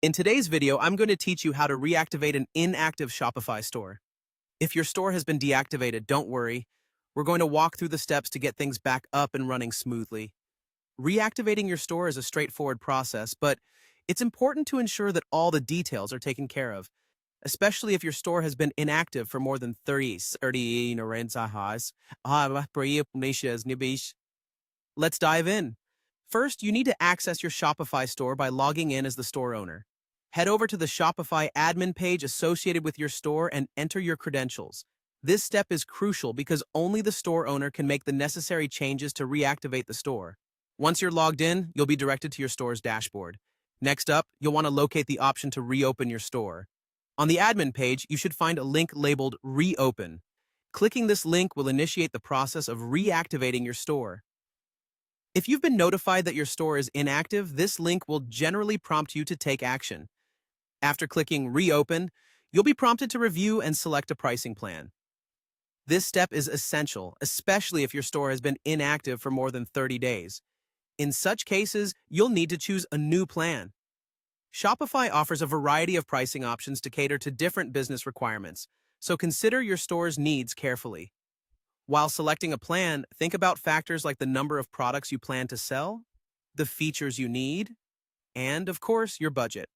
In today's video, I'm going to teach you how to reactivate an inactive Shopify store. If your store has been deactivated, don't worry. We're going to walk through the steps to get things back up and running smoothly. Reactivating your store is a straightforward process, but it's important to ensure that all the details are taken care of, especially if your store has been inactive for more than 30 days. Let's dive in. First, you need to access your Shopify store by logging in as the store owner. Head over to the Shopify admin page associated with your store and enter your credentials. This step is crucial because only the store owner can make the necessary changes to reactivate the store. Once you're logged in, you'll be directed to your store's dashboard. Next up, you'll want to locate the option to reopen your store. On the admin page, you should find a link labeled Reopen. Clicking this link will initiate the process of reactivating your store. If you've been notified that your store is inactive, this link will generally prompt you to take action. After clicking Reopen, you'll be prompted to review and select a pricing plan. This step is essential, especially if your store has been inactive for more than 30 days. In such cases, you'll need to choose a new plan. Shopify offers a variety of pricing options to cater to different business requirements, so consider your store's needs carefully. While selecting a plan, think about factors like the number of products you plan to sell, the features you need, and, of course, your budget.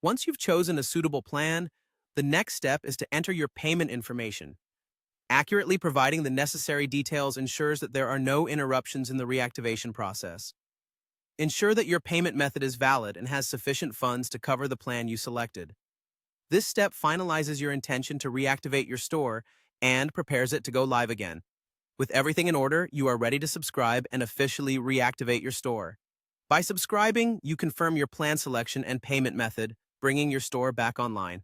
Once you've chosen a suitable plan, the next step is to enter your payment information. Accurately providing the necessary details ensures that there are no interruptions in the reactivation process. Ensure that your payment method is valid and has sufficient funds to cover the plan you selected. This step finalizes your intention to reactivate your store and prepares it to go live again. With everything in order, you are ready to subscribe and officially reactivate your store. By subscribing, you confirm your plan selection and payment method, bringing your store back online.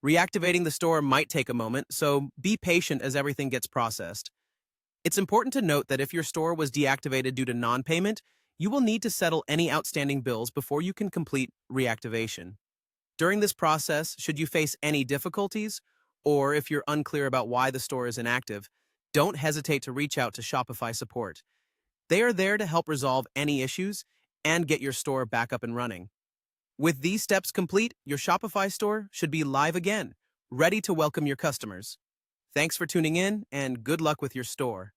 Reactivating the store might take a moment, so be patient as everything gets processed. It's important to note that if your store was deactivated due to non-payment, you will need to settle any outstanding bills before you can complete reactivation. During this process, should you face any difficulties, or if you're unclear about why the store is inactive, don't hesitate to reach out to Shopify support. They are there to help resolve any issues and get your store back up and running. With these steps complete, your Shopify store should be live again, ready to welcome your customers. Thanks for tuning in, and good luck with your store.